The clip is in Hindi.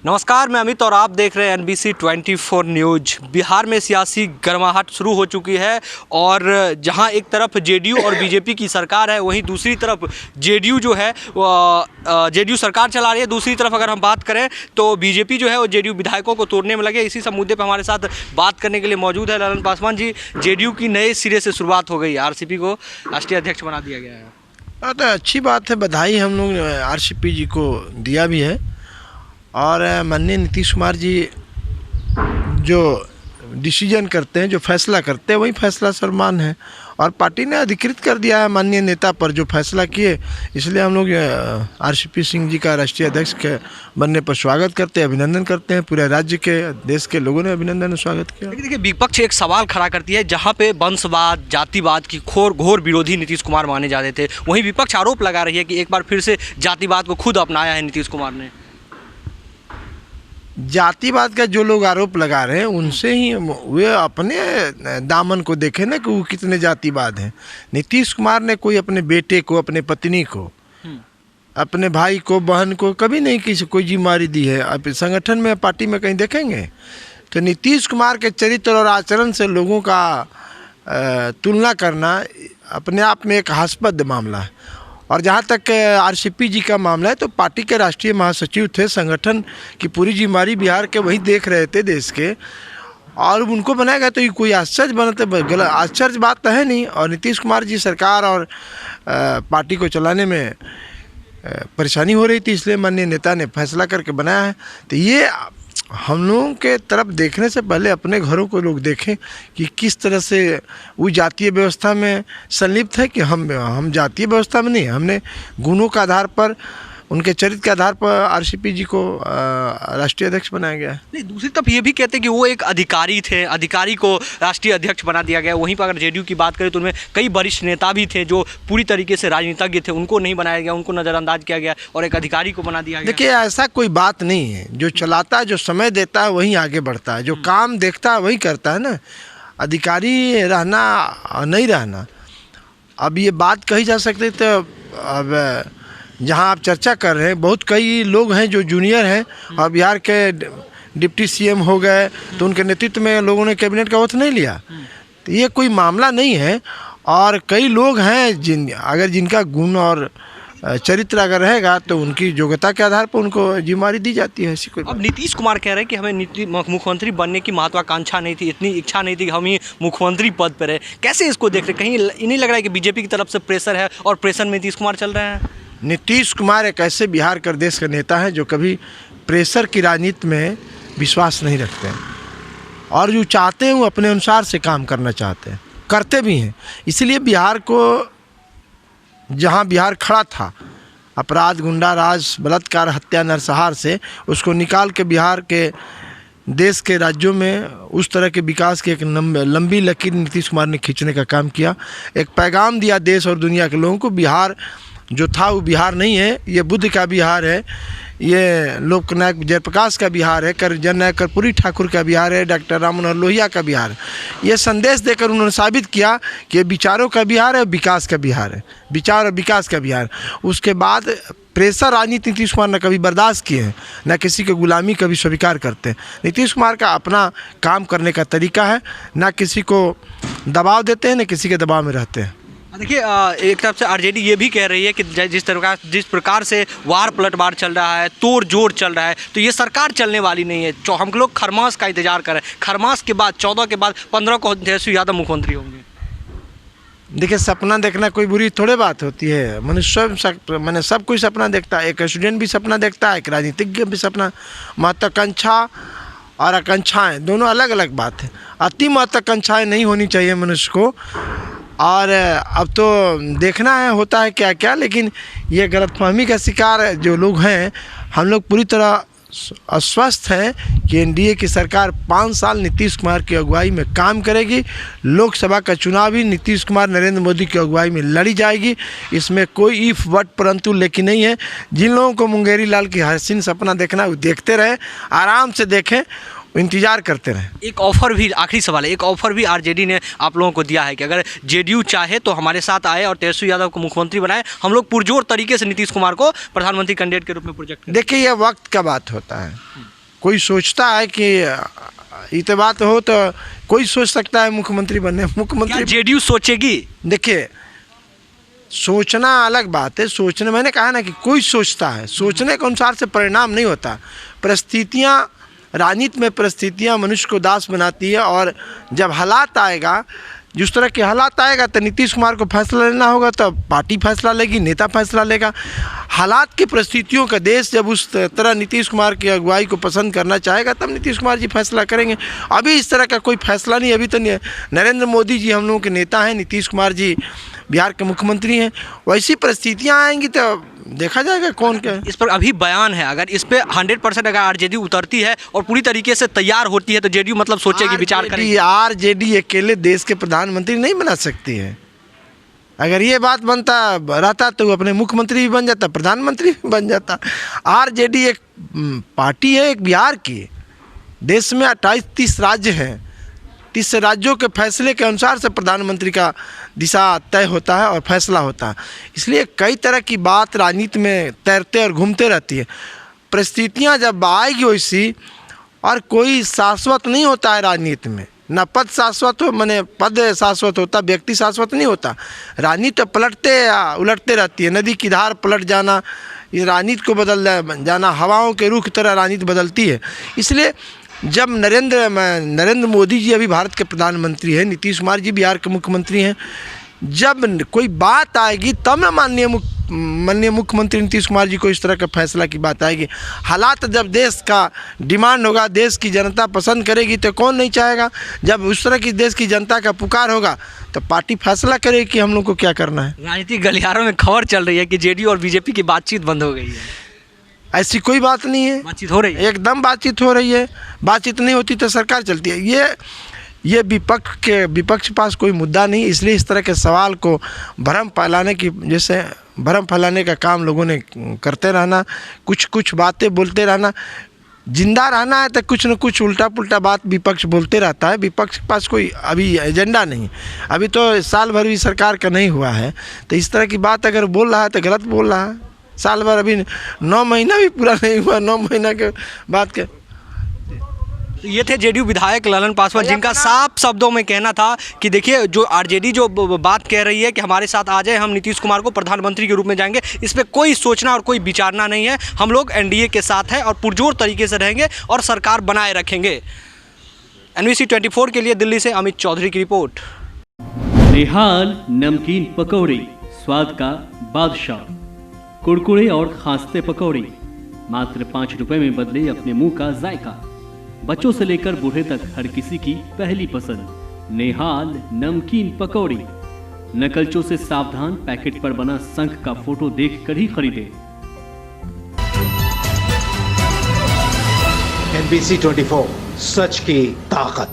नमस्कार, मैं अमित और आप देख रहे हैं NBC 24 न्यूज़। बिहार में सियासी गर्माहट शुरू हो चुकी है और जहां एक तरफ जेडीयू और बीजेपी की सरकार है, वहीं दूसरी तरफ जेडीयू जो है जेडीयू सरकार चला रही है। दूसरी तरफ अगर हम बात करें तो बीजेपी जो है वो जेडीयू विधायकों को तोड़ने में लगे। इसी सब मुद्दे पर हमारे साथ बात करने के लिए मौजूद है ललन पासवान जी। जेडीयू की नए सिरे से शुरुआत हो गई, आरसीपी को राष्ट्रीय अध्यक्ष बना दिया गया है। तो अच्छी बात है, बधाई हम लोग आरसीपी जी को दिया भी है। और माननीय नीतीश कुमार जी जो डिसीजन करते हैं, जो फैसला करते हैं, वही फैसला सम्मान है। और पार्टी ने अधिकृत कर दिया है माननीय नेता पर जो फैसला किए, इसलिए हम लोग आरसीपी सिंह जी का राष्ट्रीय अध्यक्ष के बनने पर स्वागत करते हैं, अभिनंदन करते हैं। पूरे राज्य के, देश के लोगों ने अभिनंदन और स्वागत किया। लेकिन देखिए, विपक्ष एक सवाल खड़ा करती है जहां पे वंशवाद, जातिवाद की घोर विरोधी नीतीश कुमार माने जाते थे, वहीं विपक्ष आरोप लगा रही है कि एक बार फिर से जातिवाद को खुद अपनाया है नीतीश कुमार ने। जातिवाद का जो लोग आरोप लगा रहे हैं उनसे ही वे अपने दामन को देखें ना कि वो कितने जातिवाद हैं। नीतीश कुमार ने कोई अपने बेटे को, अपने पत्नी को, अपने भाई को, बहन को कभी नहीं किसी कोई जिम्मेदारी दी है। अब संगठन में, पार्टी में कहीं देखेंगे तो नीतीश कुमार के चरित्र और आचरण से लोगों का तुलना करना अपने आप में एक हास्यास्पद मामला है। और जहाँ तक आरसीपी जी का मामला है तो पार्टी के राष्ट्रीय महासचिव थे, संगठन की पूरी जिम्मेदारी बिहार के वही देख रहे थे देश के, और उनको बनाया गया। तो ये कोई आश्चर्य बनते गलत आश्चर्य बात तो है नहीं। और नीतीश कुमार जी सरकार और पार्टी को चलाने में परेशानी हो रही थी, इसलिए माननीय नेता ने फैसला करके बनाया है। तो ये हम लोगों के तरफ देखने से पहले अपने घरों को लोग देखें कि किस तरह से वो जातीय व्यवस्था में संलिप्त है कि हम जातीय व्यवस्था में नहीं, हमने गुणों के आधार पर, उनके चरित्र के आधार पर आरसीपी जी को राष्ट्रीय अध्यक्ष बनाया गया है। नहीं, दूसरी तरफ ये भी कहते हैं कि वो एक अधिकारी थे, अधिकारी को राष्ट्रीय अध्यक्ष बना दिया गया। वहीं पर अगर जेडीयू की बात करें तो उनमें कई वरिष्ठ नेता भी थे जो पूरी तरीके से राजनीतिज्ञ थे, उनको नहीं बनाया गया, उनको नज़रअंदाज किया गया और एक अधिकारी को बना दिया गया। देखिए, ऐसा कोई बात नहीं है। जो चलाता है, जो समय देता है, वही आगे बढ़ता है। जो काम देखता है वही करता है ना। अधिकारी रहना नहीं रहना, अब ये बात कही जा सकती। तो अब जहां आप चर्चा कर रहे हैं, बहुत कई लोग हैं जो जूनियर हैं और बिहार के डिप्टी सीएम हो गए, तो उनके नेतृत्व में लोगों ने कैबिनेट का ओथ नहीं लिया। तो ये कोई मामला नहीं है। और कई लोग हैं जिनका गुण और चरित्र अगर रहेगा तो उनकी योग्यता के आधार पर उनको जिम्मेदारी दी जाती है। ऐसी कोई अब नीतीश कुमार कह रहे हैं कि हमें मुख्यमंत्री बनने की महत्वाकांक्षा नहीं थी, इतनी इच्छा नहीं थी कि हम ही मुख्यमंत्री पद पर रहे। कैसे इसको देख रहे? कहीं नहीं लग रहा है कि बीजेपी की तरफ से प्रेशर है और प्रेशर में नीतीश कुमार चल रहे हैं? नीतीश कुमार एक ऐसे बिहार के देश के नेता हैं जो कभी प्रेशर की राजनीति में विश्वास नहीं रखते हैं, और जो चाहते हैं वो अपने अनुसार से काम करना चाहते हैं, करते भी हैं। इसलिए बिहार को, जहां बिहार खड़ा था अपराध, गुंडा राज, बलात्कार, हत्या, नरसंहार से, उसको निकाल के बिहार के देश के राज्यों में उस तरह के विकास की एक लंबी लकीर नीतीश कुमार ने खींचने का काम किया। एक पैगाम दिया देश और दुनिया के लोगों को। बिहार जो था वो बिहार नहीं है, ये बुद्ध का बिहार है, ये लोकनायक जयप्रकाश का बिहार है, जननायक कर्पूरी ठाकुर का बिहार है, डॉक्टर राम मनोहर लोहिया का बिहार है। ये संदेश देकर उन्होंने साबित किया कि ये विचारों का बिहार है, विकास का बिहार है, विचार और विकास का बिहार। उसके बाद प्रेशर राजनीति नीतीश कुमार ने कभी बर्दाश्त किए हैं, न किसी की गुलामी कभी स्वीकार करते हैं। नीतीश कुमार का अपना काम करने का तरीका है, ना किसी को दबाव देते हैं, न किसी के दबाव में रहते हैं। देखिए, एक तरफ से आरजेडी ये भी कह रही है कि जिस प्रकार से वार पलटवार चल रहा है, तोड़ जोड़ चल रहा है, तो ये सरकार चलने वाली नहीं है। हम लोग खरमास का इंतजार कर रहे हैं। खरमास के बाद 14 के बाद 15 को तेजस्वी यादव मुख्यमंत्री होंगे। देखिए, सपना देखना कोई बुरी थोड़ी बात होती है। मनुष्य मैंने सब कोई सपना देखता है। एक स्टूडेंट भी सपना देखता है, एक राजनीतिज्ञ भी सपना। महत्वाकांक्षा और आकांक्षाएँ दोनों अलग अलग बात है। अति महत्वाकांक्षाएँ नहीं होनी चाहिए मनुष्य को। और अब तो देखना है होता है क्या क्या, लेकिन ये गलतफहमी का शिकार जो लोग हैं, हम लोग पूरी तरह आश्वस्त हैं कि एनडीए की सरकार 5 साल नीतीश कुमार की अगुवाई में काम करेगी। लोकसभा का चुनाव भी नीतीश कुमार, नरेंद्र मोदी की अगुवाई में लड़ी जाएगी। इसमें कोई इफ बट परंतु लेकिन नहीं है। जिन लोगों को मुंगेरी लाल की हसीन सपना देखना है वो देखते रहे, आराम से देखें, इंतजार करते रहे। एक ऑफर भी, आखिरी सवाल है, एक ऑफर भी आरजेडी ने आप लोगों को दिया है कि अगर जेडीयू चाहे तो हमारे साथ आए और तेजस्वी यादव को मुख्यमंत्री बनाए, हम लोग पुरजोर तरीके से नीतीश कुमार को प्रधानमंत्री कैंडिडेट के रूप में प्रोजेक्ट करें। देखिए, यह वक्त का बात होता है। कोई सोचता है कि ये बात हो तो कोई सोच सकता है मुख्यमंत्री बनने। क्या मुख्यमंत्री जेडीयू सोचेगी? देखिए, सोचना अलग बात है। सोचने, मैंने कहा ना कि कोई सोचता है, सोचने के अनुसार से परिणाम नहीं होता। परिस्थितियाँ, राजनीति में परिस्थितियाँ मनुष्य को दास बनाती है, और जब हालात आएगा, जिस तरह के हालात आएगा, तो नीतीश कुमार को फैसला लेना होगा, तो पार्टी फैसला लेगी, नेता फैसला लेगा। हालात की परिस्थितियों का देश जब उस तरह नीतीश कुमार की अगुवाई को पसंद करना चाहेगा, तब नीतीश कुमार जी फैसला करेंगे। अभी इस तरह का कोई फैसला नहीं। अभी तो नरेंद्र मोदी जी हम लोगों के नेता हैं, नीतीश कुमार जी बिहार के मुख्यमंत्री हैं। वैसी परिस्थितियाँ आएंगी तो देखा जाएगा कौन क्या। इस पर अभी बयान है, अगर इस पे 100% अगर आरजेडी उतरती है और पूरी तरीके से तैयार होती है, तो जेडीयू मतलब सोचेगी, विचार करेगी। आरजेडी अकेले देश के प्रधानमंत्री नहीं बना सकती है। अगर ये बात बनता रहता तो अपने मुख्यमंत्री भी बन जाता, प्रधानमंत्री भी बन जाता। आरजेडी एक पार्टी है, एक बिहार की। देश में 28-30 राज्य हैं। 30 राज्यों के फैसले के अनुसार से प्रधानमंत्री का दिशा तय होता है और फैसला होता है। इसलिए कई तरह की बात राजनीति में तैरते और घूमते रहती है। परिस्थितियां जब आएगी वैसी, और कोई शाश्वत नहीं होता है राजनीति में। न पद शाश्वत हो, माने पद शाश्वत होता, व्यक्ति शाश्वत नहीं होता। राजनीति पलटते या उलटते रहती है। नदी की धार पलट जाना, ये राजनीति को बदल जाना, हवाओं के रुख तरह राजनीति बदलती है। इसलिए जब नरेंद्र मोदी जी अभी भारत के प्रधानमंत्री हैं, नीतीश कुमार जी बिहार के मुख्यमंत्री हैं, जब कोई बात आएगी तब ना माननीय मुख्यमंत्री नीतीश कुमार जी को इस तरह का फैसला की बात आएगी। हालात जब देश का डिमांड होगा, देश की जनता पसंद करेगी, तो कौन नहीं चाहेगा। जब उस तरह की देश की जनता का पुकार होगा, तो पार्टी फैसला करेगी कि हम लोग को क्या करना है। राजनीतिक गलियारों में खबर चल रही है कि जेडीयू और बीजेपी की बातचीत बंद हो गई है। ऐसी कोई बात नहीं है। बातचीत हो रही है, एकदम बातचीत हो रही है। बातचीत नहीं होती तो सरकार चलती है। ये विपक्ष के पास कोई मुद्दा नहीं। इसलिए इस तरह के सवाल को भ्रम फैलाने का काम लोगों ने करते रहना, कुछ बातें बोलते रहना। जिंदा रहना है तो कुछ न कुछ उल्टा पुल्टा बात विपक्ष बोलते रहता है। विपक्ष के पास कोई अभी एजेंडा नहीं। अभी तो साल भर भी सरकार का नहीं हुआ है, तो इस तरह की बात अगर बोल रहा है तो गलत बोल रहा है। साल भर, अभी 9 महीना भी पूरा नहीं हुआ, 9 महीना के बाद के। ये थे जेडीयू विधायक ललन पासवान, जिनका साफ शब्दों में कहना था कि देखिए, जो आरजेडी जो बात कह रही है कि हमारे साथ आ जाए, हम नीतीश कुमार को प्रधानमंत्री के रूप में जाएंगे, इस पर कोई सोचना और कोई विचारना नहीं है। हम लोग एनडीए के साथ हैं और पुरजोर तरीके से रहेंगे और सरकार बनाए रखेंगे। NBC 24 के लिए दिल्ली से अमित चौधरी की रिपोर्ट। निहाल नमकीन पकौड़ी, स्वाद का बादशाह। कुरकुरे और खांसते पकौड़ी, मात्र 5 रुपए में बदले अपने मुंह का जायका। बच्चों से लेकर बूढ़े तक हर किसी की पहली पसंद निहाल नमकीन पकौड़ी। नकलचों से सावधान, पैकेट पर बना शंख का फोटो देखकर ही खरीदें। NBC 24, सच की ताकत।